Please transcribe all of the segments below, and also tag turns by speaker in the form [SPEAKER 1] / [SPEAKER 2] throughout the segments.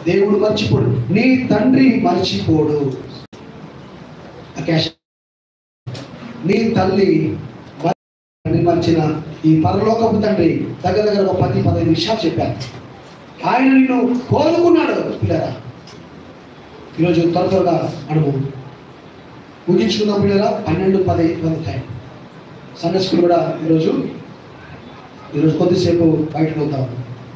[SPEAKER 1] దేవుడు మర్చిపోడు, నీ తండ్రి మర్చిపోడు. నీ తల్లి మర్చిన ఈ పరలోకపు తండ్రి దగ్గర దగ్గర ఒక 10-15 విషయాలు చెప్పారు. ఆయన నిన్ను కోరుకున్నాడు. పిల్లరా, ఈరోజు త్వరగా మనము ముగించుకుందాం. పిల్లరా, 12-10 టైం సండే స్కూల్ కూడా ఈరోజు కొద్దిసేపు బయటకు వెళ్తాం.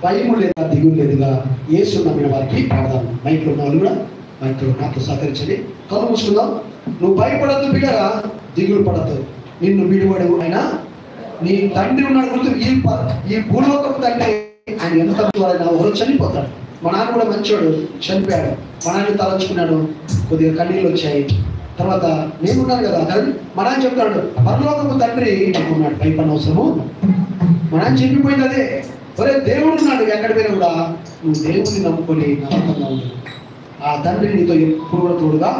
[SPEAKER 1] భయము లేదా దిగులు లేదుగా యేసు నమ్మిన వారికి పాడదాం. మైక్లో ఉన్న వాళ్ళు కూడా మైక్లో నాతో సహకరించండి. కళ్ళు మూసుకుందాం. నువ్వు భయపడద్దు పిల్లరా, దిగులు పడద్దు. నిన్ను విడిపడు ఆయన నీ తండ్రి ఉన్నాడు. గుర్తు, ఈ భూలోకపు తండ్రి ఆయన ఎంత ఎవరు చనిపోతాడు. మా నాన్న కూడా మంచోడు, చనిపోయాడు. మా నాన్న తలంచుకున్నాడు, కొద్దిగా కన్నీళ్ళు వచ్చాయి. తర్వాత నేనున్నాను కదా, కానీ మా నాన్న చెప్తాడు పరలోకపు తండ్రి అనుకున్నాడు. భయపడిన అవసరము మా నాన్న చెప్పిపోయింది అదే. ఒరే దేవుడు ఉన్నాడు, ఎక్కడ పోయినా కూడా నువ్వు దేవుడిని నమ్ముకొని నమ్మకంగా ఉండు. ఆ తండ్రి నీతో ఎప్పుడు కూడా తోడుగా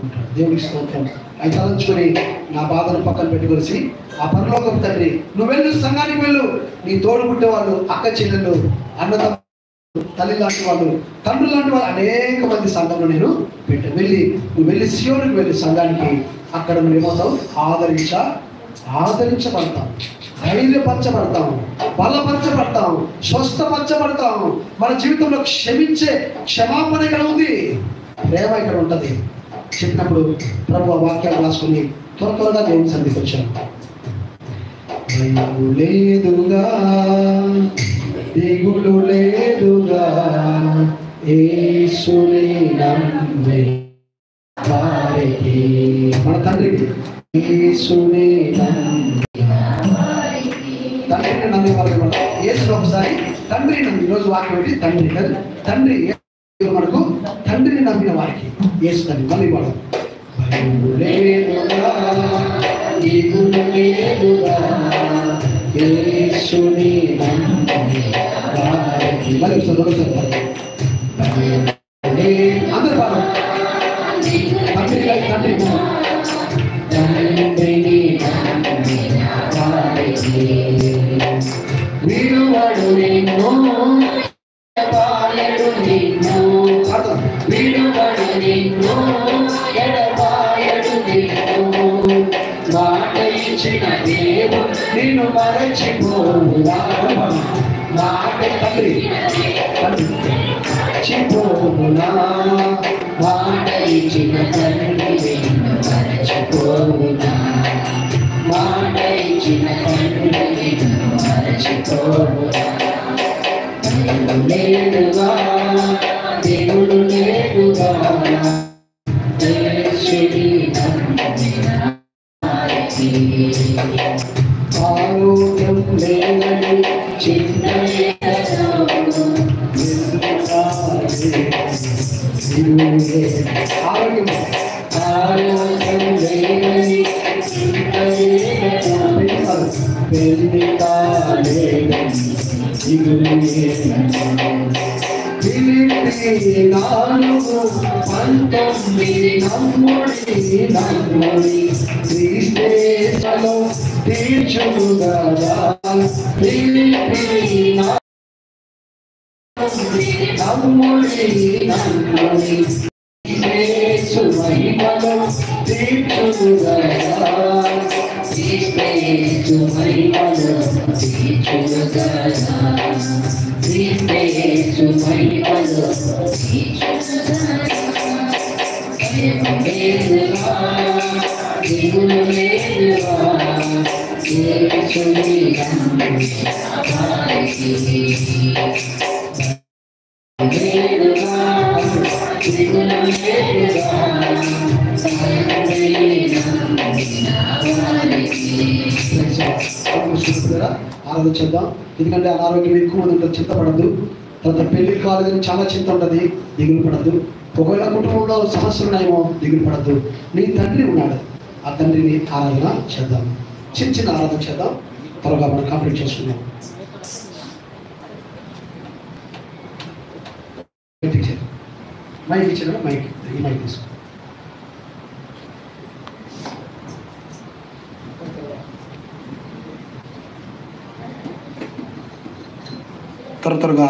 [SPEAKER 1] ఉంటాడు. దేవుడికి స్తోత్రం. అవి తలంచుకొని నా బాధను పక్కన పెట్టుకొలిసి ఆ పరలోకపు తండ్రి నువ్వు వెళ్ళు, సంఘానికి వెళ్ళు. నీ తోడు పుట్టే వాళ్ళు, అక్క చెల్లెళ్ళు, అన్నదమ్ములు, తల్లి లాంటి వాళ్ళు, తండ్రులు లాంటి వాళ్ళు అనేక మంది సంఘంలో నేను పెట్టాను. నువ్వు వెళ్ళి సియోనుకి వెళ్ళి సంఘానికి. అక్కడ నువ్వు ఏమవుతావు? ఆదరించబడతావు, ధైర్యపరచబడతాము, బలపరచబడతాము, స్వస్థపరచబడతాము. మన జీవితంలో క్షమాపణ ఇక్కడ ఉంది, ప్రేమ ఇక్కడ ఉంటుంది. చెప్పినప్పుడు ప్రభు ఆ వాక్యాలు రాసుకుని త్వరగా దేవుని సన్నిధికి వచ్చాను. భయము లేదుగా, దిగులు లేదుగా, యేసుని నమ్మే వారికి, మన తండ్రికి యేసుని తండ్రిని నమ్మే వారికి. యేసుని ఒకసారి తండ్రిని నమ్మి, ఈరోజు వాక్యం ఏంటి? తండ్రి కదా, తండ్రి మనకు తండ్రిని నమ్మిన వారికి యేసు తండ్రి. మళ్ళీ వాడు భయము లేదుగా, దిగులు లేదుగా, యేసుని నమ్మే వారికి. మళ్ళీ అందరూ పాడు. విడువడు నిన్ను, ఎడబాయడు నిన్ను, విడువడు నిన్ను, ఎడబాయడు నిన్ను. మాట ఇచ్చిన దేవుడు నిన్ను మరచిపోవునా. మాట తండ్రి మరచిపోవునా. మాట ఇచ్చిన తండ్రి నిన్ను మరచిపోవునా. మాట ఇచ్చిన తండ్రి నిన్ను మరచిపోవునా. లేదుగా, దేవుడు లేదుగా, యేసుని నమ్మిన వారికి. ఆరోగ్యం లేదని చింత లేదు, ఆరోగ్యం లేదని చింత లేదు, పెళ్లి కాలేదని దిగులు లేదు. 19 నమ్ముడి క్రీస్తేసలో తీర్చుగా. నమ్ముడి యేసు మహిమలో తీర్చుగా. యేసు మహిమలో తీర్చుగా. యేసు మహిమలో తీర్చుగా. దిగులు లేదుగా, యేసుని నమ్మిన వారికి. లేదుగా, దిగులు లేదుగా, ఆలోచిద్దాం. ఎందుకంటే అనారోగ్యం ఎక్కువ మంది ఉంటుంది, చింతపడద్దు. తర్వాత పెళ్లి కాలేదని చాలా చింత ఉంటుంది, దిగులు పడద్దు. ఒకవేళ కుటుంబంలో సమస్యలు ఉన్నాయేమో, దిగులు పడద్దు. నీ తండ్రి ఉన్నాడు, ఆ తండ్రిని ఆరాధన చేద్దాం. చిన్న ఆరాధన చేద్దాం, త్వరగా మనం కంప్లీట్ చేసుకుందాం. మైక్ ఇచ్చిన మైక్ ఈ మైక్ తీసుకో. త్వరగా